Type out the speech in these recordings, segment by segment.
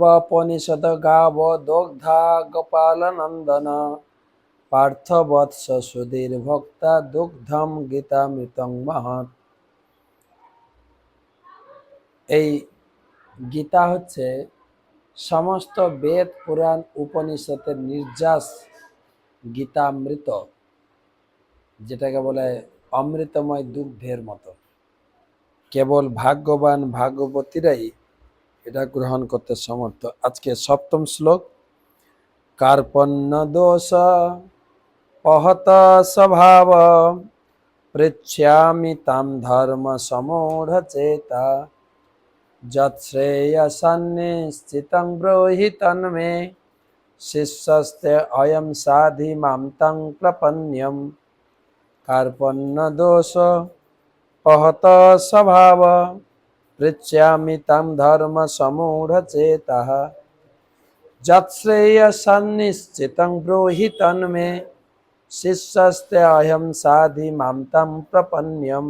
ইতবপনিষদ গাব দগ্ধা গোপালনন্দন পার্থবৎস সুধীর ভক্তা দুগ্ধম গীতামৃতং মহৎ। এই গীতা হচ্ছে সমস্ত বেদ পুরাণ উপনিষদের নির্যাস গীতামৃত, যেটাকে বলে অমৃতময় দুগ্ধের মতো। কেবল ভাগ্যবান ভাগবতীরাই এটা গ্রহণ করতে সমর্থ। আজকে সপ্তম শ্লোক। কার্পণ্য দোষ পহত স্বভাব পৃচ্ছামি তাম ধর্ম সমূঢ় চেতা যৎশ্রেয়সান্নিশ্চিতং ব্রূহি তন্মে শিষ্যস্তে অয়ম সাধি মাম তং প্রপন্যম। কার্পণ্য দোষ পহত স্বভাব পৃচ্ছামি তাম ধর্ম সমূঢ় চেতা যৎশ্রেয়সান্নিশ্চিতং ব্রূহি তন্মে শিষ্যস্তে অহম সাধি মাম তং প্রপন্যম।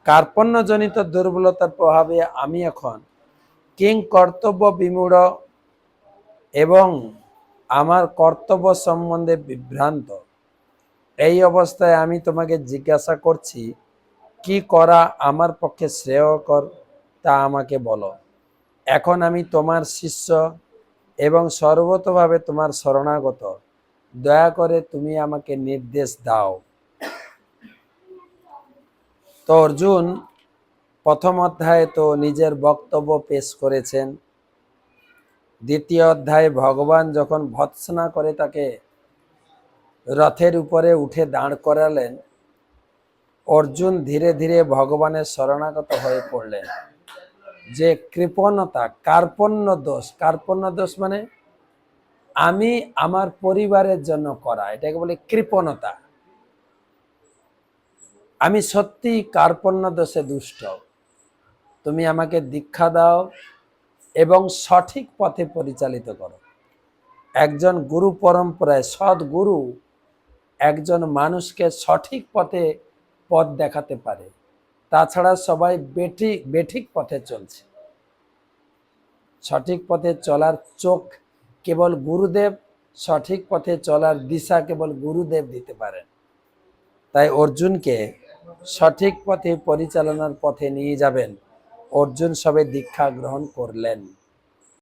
কার্পণ্যজনিত দুর্বলতার প্রভাবে আমি এখন কিং কর্তব্য বিমূঢ় এবং আমার কর্তব্য সম্বন্ধে বিভ্রান্ত। এই অবস্থায় আমি তোমাকে জিজ্ঞাসা করছি, কি করা আমার পক্ষে শ্রেয়কর তা আমাকে বলো। এখন আমি তোমার শিষ্য এবং সর্বতোভাবে তোমার শরণাগত। দয়া করে তুমি আমাকে নির্দেশ দাও। তো অর্জুন প্রথম অধ্যায়ে তো নিজের বক্তব্য পেশ করেছেন। দ্বিতীয় অধ্যায়ে ভগবান যখন ভৎসনা করে তাকে রথের উপরে উঠে দাঁড় করালেন, অর্জুন ধীরে ধীরে ভগবানের শরণাগত হয়ে পড়লেন। যে কৃপণতা, কার্পণ্য দোষ, কার্পণ্য দোষ মানে আমি আমার পরিবারের জন্য করা, এটাকে বলে কৃপণতা। আমি সত্যি কার্পণ্য দোষে দুষ্ট। তুমি আমাকে দীক্ষা দাও এবং সঠিক পথে পরিচালিত করো। একজন গুরু পরম্পরায় সদ্গুরু একজন মানুষকে সঠিক পথে পথ দেখাতে পারে, তাছাড়া সবাই বেঠিক পথে চলছে। সঠিক পথে চলার চোখ কেবল গুরুদেব, সঠিক পথে চলার দিশা কেবল গুরুদেব দিতে পারেন। তাই অর্জুনকে সঠিক পথে পরিচালনার পথে নিয়ে যাবেন। অর্জুন সবে দীক্ষা গ্রহণ করলেন।